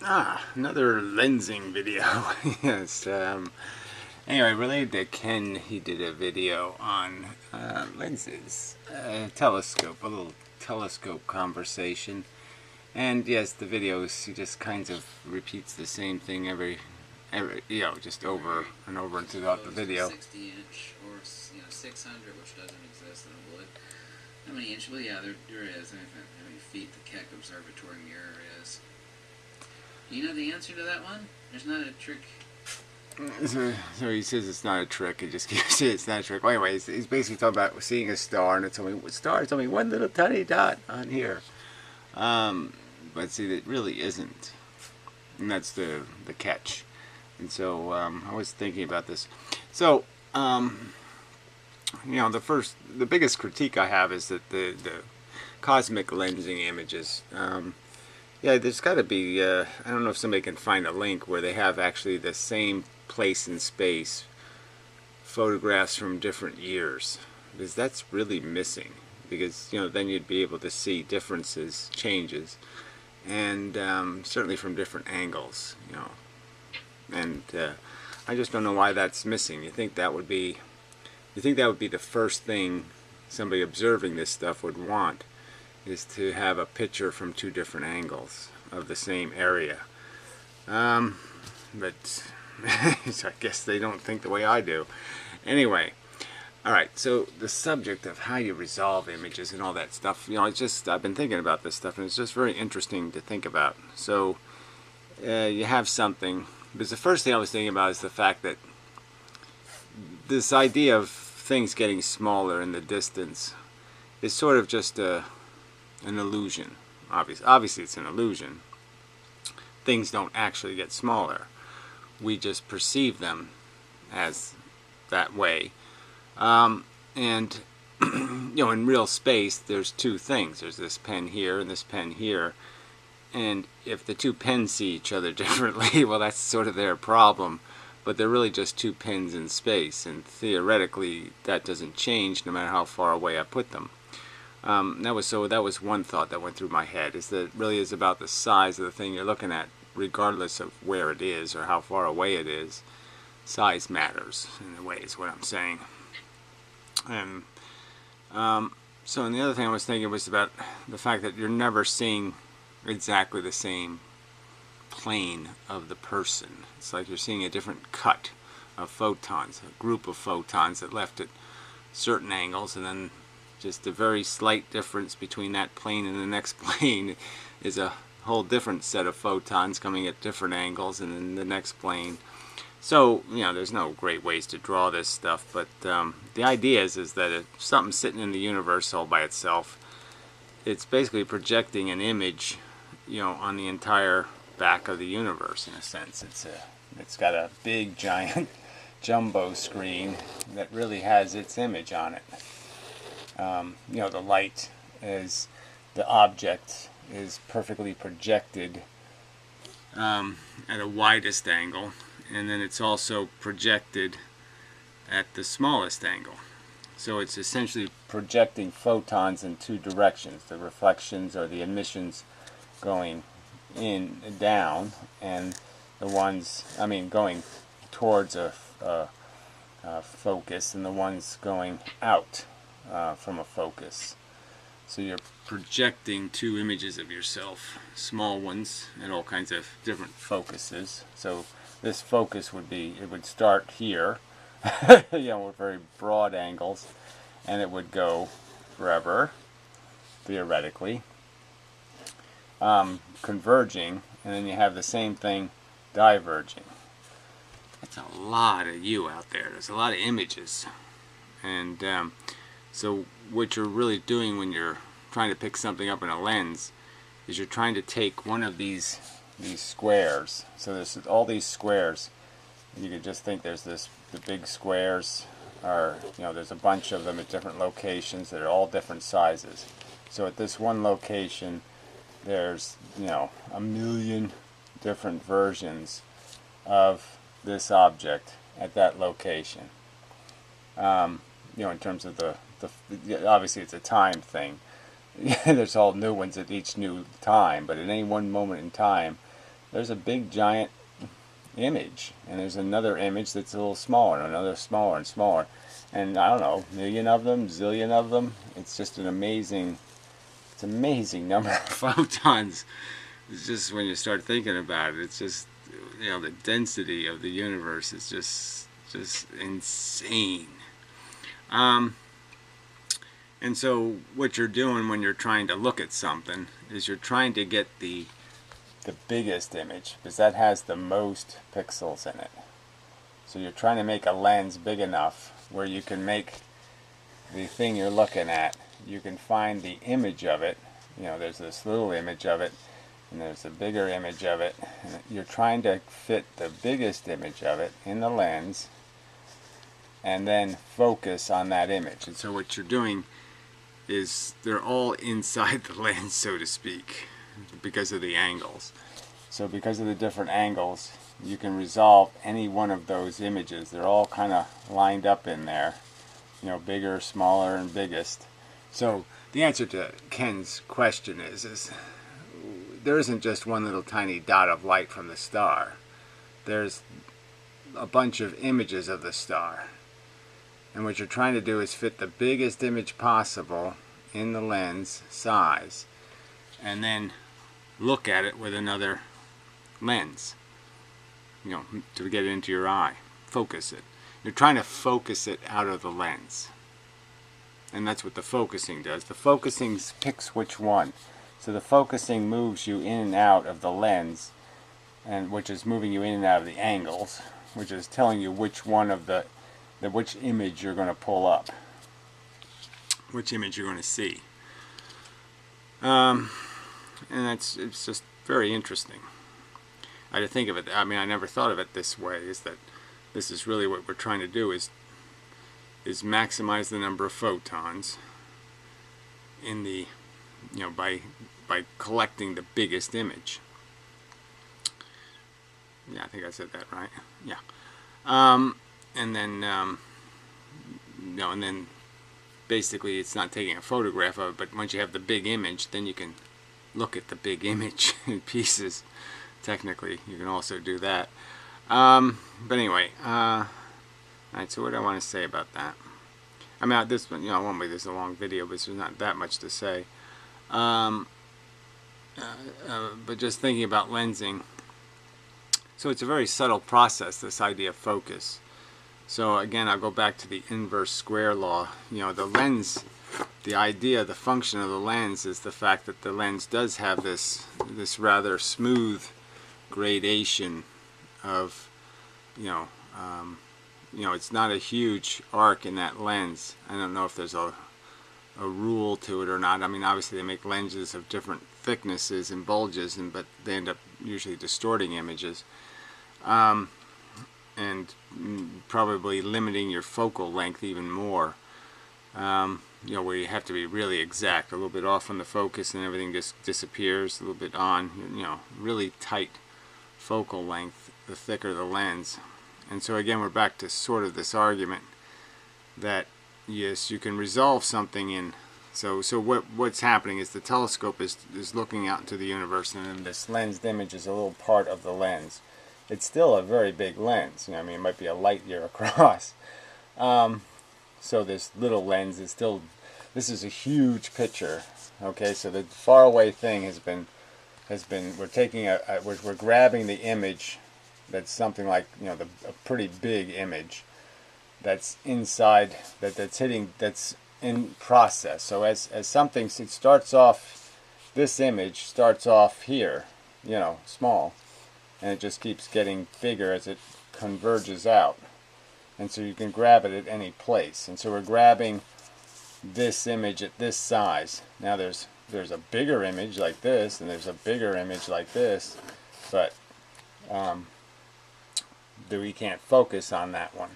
Another lensing video. Yes. Anyway, related to Ken, he did a video on lenses, telescope, a little telescope conversation. And yes, the videos, he just kind of repeats the same thing every just over and over and throughout the video. 60-inch or 600, which doesn't exist, and would. How many inches? Well, yeah, there is. How many feet the Keck Observatory mirror is? Do you know the answer to that one? There's not a trick. So he says it's not a trick. He just keeps it's not a trick. Well, anyway, he's basically talking about seeing a star, and it's only one little tiny dot on here. But see, it really isn't, and that's the catch. And so I was thinking about this. So the biggest critique I have is that the cosmic lensing images. Yeah, there's got to be, I don't know if somebody can find a link where they have actually the same place in space, photographs from different years, because that's really missing, because, then you'd be able to see differences, changes, and certainly from different angles, and I just don't know why that's missing. You think that would be the first thing somebody observing this stuff would want, is to have a picture from two different angles of the same area. But I guess they don't think the way I do. Anyway, alright, so the subject of how you resolve images and all that stuff, I've been thinking about this stuff, and it's just very interesting to think about. So, you have something, because the first thing I was thinking about is the fact that this idea of things getting smaller in the distance is sort of just an illusion. Obviously it's an illusion. Things don't actually get smaller. We just perceive them as that way. And in real space, there's two things. There's this pen here and this pen here. And if the two pens see each other differently, well, that's sort of their problem. But they're really just two pins in space, and theoretically that doesn't change no matter how far away I put them. That was one thought that went through my head, is that it really is about the size of the thing you're looking at, regardless of where it is or how far away it is. Size matters, in a way, is what I'm saying. And so, and the other thing I was thinking was about the fact that you're never seeing exactly the same plane of the person. It's like you're seeing a different cut of photons, a group of photons that left at certain angles, and then just a very slight difference between that plane and the next plane is a whole different set of photons coming at different angles, and then the next plane. So, there's no great ways to draw this stuff, but the idea is that if something's sitting in the universe all by itself, it's basically projecting an image, on the entire back of the universe, in a sense. It's got a big giant jumbo screen that really has its image on it. The light is, the object is perfectly projected at a widest angle, and then it's also projected at the smallest angle. So it's essentially projecting photons in two directions, the reflections or the emissions going in, down, and the ones, going towards a focus, and the ones going out from a focus. So you're projecting two images of yourself, small ones, at all kinds of different focuses. So this focus would start here, with very broad angles, and it would go forever, theoretically, converging, and then you have the same thing diverging. That's a lot of you out there. There's a lot of images. And so what you're really doing when you're trying to pick something up in a lens is you're trying to take one of these squares. So there's all these squares. You could just think there's the big squares are, there's a bunch of them at different locations that are all different sizes. So at this one location, there's, a million different versions of this object at that location. In terms of the obviously it's a time thing. There's all new ones at each new time, but at any one moment in time, there's a big giant image, and there's another image that's a little smaller, and another smaller and smaller, and I don't know, million of them, zillion of them. It's just an amazing, it's an amazing number of photons. It's just, when you start thinking about it, it's just, you know, the density of the universe is just insane. And so what you're doing when you're trying to look at something is you're trying to get the biggest image, because that has the most pixels in it. So you're trying to make a lens big enough where you can make the thing you're looking at, you can find the image of it. You know, there's this little image of it, and there's a bigger image of it, and you're trying to fit the biggest image of it in the lens and then focus on that image. And so what you're doing is they're all inside the lens, so to speak, because of the angles. So because of the different angles, you can resolve any one of those images. They're all kind of lined up in there, you know, bigger, smaller, and biggest. So the answer to Ken's question is there isn't just one little tiny dot of light from the star. There's a bunch of images of the star. And what you're trying to do is fit the biggest image possible in the lens size, and then look at it with another lens, you know, to get it into your eye. Focus it. You're trying to focus it out of the lens. And that's what the focusing does. The focusing picks which one. So the focusing moves you in and out of the lens, and which is moving you in and out of the angles, which is telling you which one of which image you're going to pull up, which image you're going to see. And it's just very interesting. I had to think of it. I mean, I never thought of it this way. Is that this is really what we're trying to do, is maximize the number of photons in the, you know, by collecting the biggest image. Yeah, I think I said that right. Yeah. And then you know, and then basically it's not taking a photograph of it, but once you have the big image, then you can look at the big image in pieces. Technically, you can also do that. But anyway, alright, so what do I want to say about that? I mean, this one, you know, one way this is a long video, but there's not that much to say. But just thinking about lensing, so it's a very subtle process, this idea of focus. So again, I'll go back to the inverse square law. You know, the lens, the idea, the function of the lens is the fact that the lens does have this rather smooth gradation of, you know, it's not a huge arc in that lens. I don't know if there's a rule to it or not. I mean, obviously they make lenses of different thicknesses and bulges, but they end up usually distorting images. And probably limiting your focal length even more. You know, where you have to be really exact, a little bit off on the focus and everything just disappears, a little bit on, you know, really tight focal length, the thicker the lens. And so again, we're back to sort of this argument that yes, you can resolve something in, so what's happening is the telescope is looking out into the universe, and then this lensed image is a little part of the lens. It's still a very big lens, you know, I mean, it might be a light year across. So this little lens is still, this is a huge picture. Okay, so the far away thing has been, we're taking we're grabbing the image that's something like, you know, a pretty big image that's inside, that's hitting, that's in process. So as something, it starts off, this image starts off here, you know, small, and it just keeps getting bigger as it converges out. And so you can grab it at any place. And so we're grabbing this image at this size. Now there's a bigger image like this, and there's a bigger image like this, but we can't focus on that one.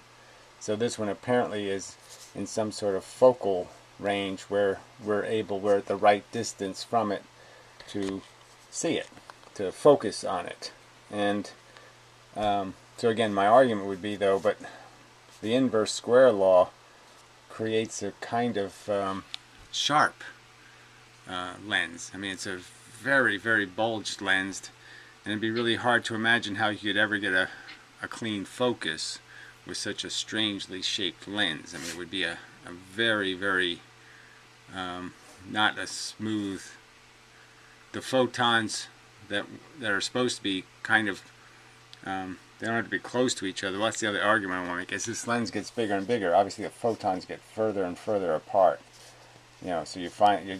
So this one apparently is in some sort of focal range where we're at the right distance from it to see it, to focus on it. And so again, my argument would be, though, but the inverse square law creates a kind of sharp lens. I mean, it's a very, very bulged lens, And it'd be really hard to imagine how you could ever get a clean focus with such a strangely shaped lens. I mean, it would be a very, very not a smooth. The photons that are supposed to be kind of they don't have to be close to each other. Well, that's the other argument I want to make. As this lens gets bigger and bigger, obviously the photons get further and further apart. You know, so you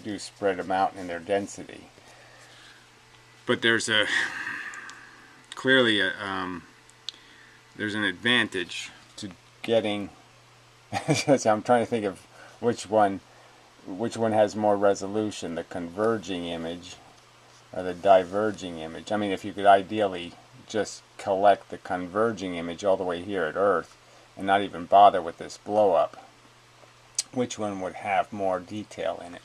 do spread them out in their density. But there's clearly there's an advantage to getting. So I'm trying to think of which one has more resolution, the converging image or the diverging image. I mean, if you could ideally just collect the converging image all the way here at Earth and not even bother with this blow up, which one would have more detail in it?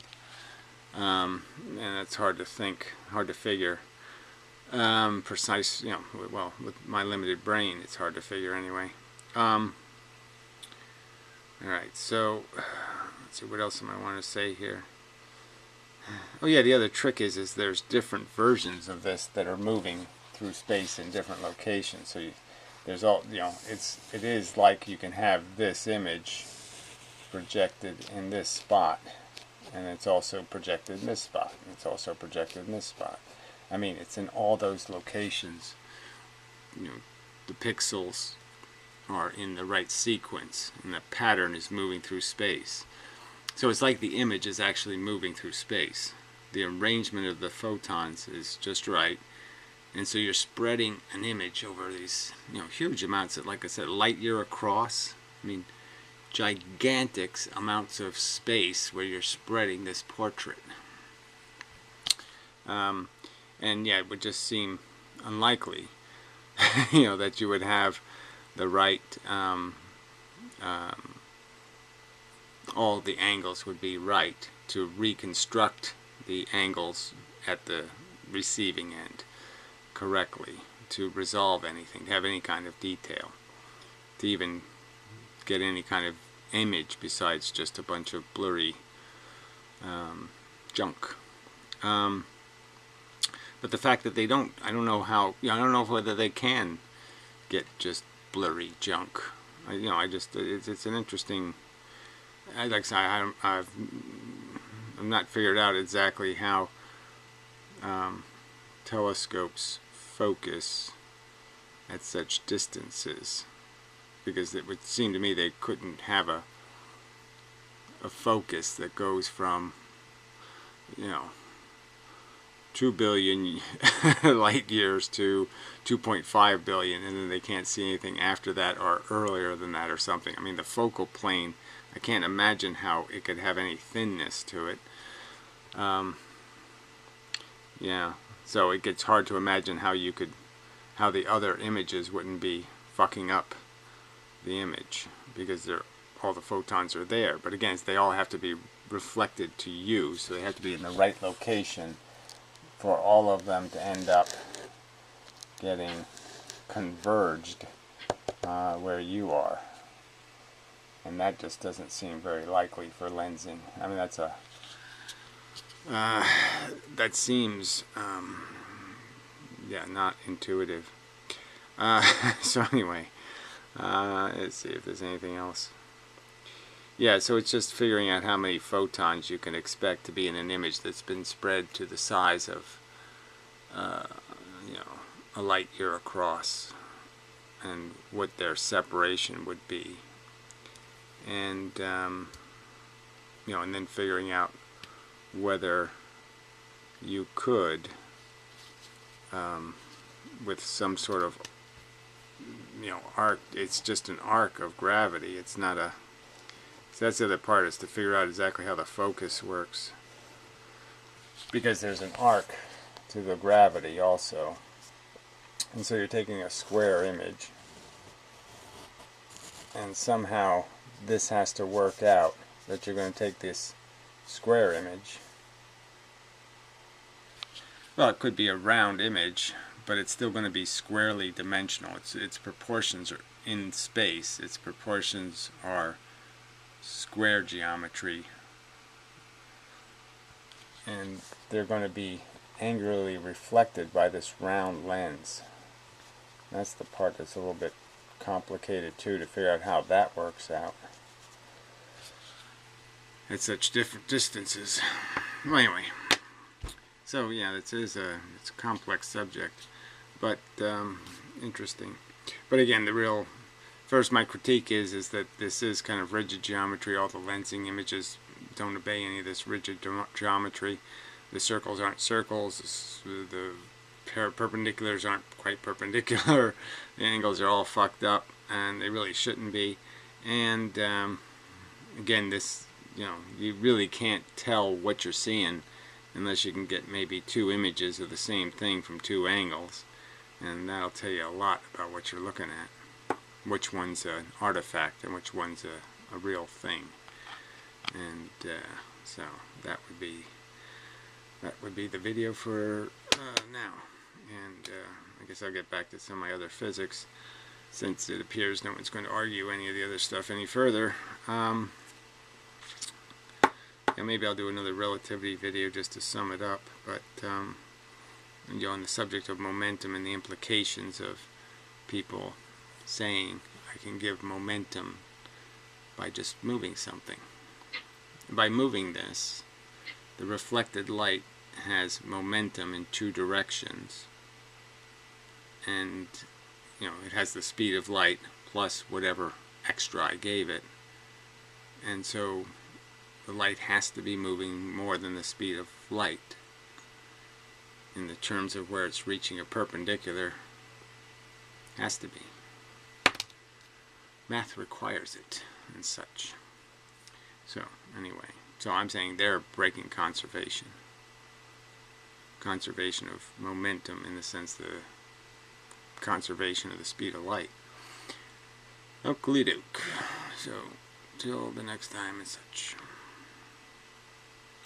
And it's hard to figure. Precise, you know, well, with my limited brain, it's hard to figure anyway. Alright, so let's see, what else am I want to say here? Oh yeah, the other trick is there's different versions of this that are moving through space in different locations. So there's all, you know, it is like you can have this image projected in this spot, and it's also projected in this spot, and it's also projected in this spot. I mean, it's in all those locations. You know, the pixels are in the right sequence, and the pattern is moving through space. So it's like the image is actually moving through space. The arrangement of the photons is just right, and so you're spreading an image over these, you know, huge amounts of, like I said, light year across. I mean, gigantic amounts of space where you're spreading this portrait. And yeah, it would just seem unlikely, you know, that you would have the right, all the angles would be right to reconstruct the angles at the receiving end correctly, to resolve anything, to have any kind of detail, to even get any kind of image besides just a bunch of blurry junk. But the fact that they don't, I don't know how, you know, I don't know whether they can get just blurry junk. You know, it's an interesting, like I say, I've not figured out exactly how telescopes focus at such distances, because it would seem to me they couldn't have a focus that goes from, you know, 2 billion light years to 2.5 billion, and then they can't see anything after that or earlier than that or something. I mean, the focal plane, I can't imagine how it could have any thinness to it. Yeah, so it gets hard to imagine how the other images wouldn't be fucking up the image, because all the photons are there. But again, they all have to be reflected to you, so they have to be in the right location for all of them to end up getting converged where you are. And that just doesn't seem very likely for lensing. I mean, that's a that seems yeah, not intuitive. So anyway, let's see if there's anything else. Yeah, so it's just figuring out how many photons you can expect to be in an image that's been spread to the size of you know, a light year across, and what their separation would be, and you know, and then figuring out whether you could with some sort of, you know, arc. It's just an arc of gravity. It's not a. So that's the other part, is to figure out exactly how the focus works, because there's an arc to the gravity also. And so you're taking a square image, and somehow this has to work out, that you're going to take this square image. Well, it could be a round image, but it's still going to be squarely dimensional. Its proportions are in space. Its proportions are square geometry, and they're going to be angularly reflected by this round lens. That's the part that's a little bit complicated too, to figure out how that works out at such different distances. Well, anyway, so yeah, it's a complex subject, but interesting. But again, first my critique is that this is kind of rigid geometry. All the lensing images don't obey any of this rigid geometry. The circles aren't circles. The perpendiculars aren't quite perpendicular. The angles are all fucked up, and they really shouldn't be. And again, this, you really can't tell what you're seeing unless you can get maybe two images of the same thing from two angles, and that'll tell you a lot about what you're looking at, which one's an artifact and which one's a real thing. And so that would be the video for now. And I guess I'll get back to some of my other physics, since it appears no one's going to argue any of the other stuff any further. Yeah, maybe I'll do another relativity video just to sum it up, but on the subject of momentum and the implications of people saying I can give momentum by just moving something. By moving this, the reflected light has momentum in two directions, and it has the speed of light plus whatever extra I gave it, and so the light has to be moving more than the speed of light in the terms of where it's reaching a perpendicular. Has to be. Math requires it and such. So anyway, so I'm saying they're breaking conservation of momentum, in the sense the conservation of the speed of light. Oakley doke. So till the next time and such.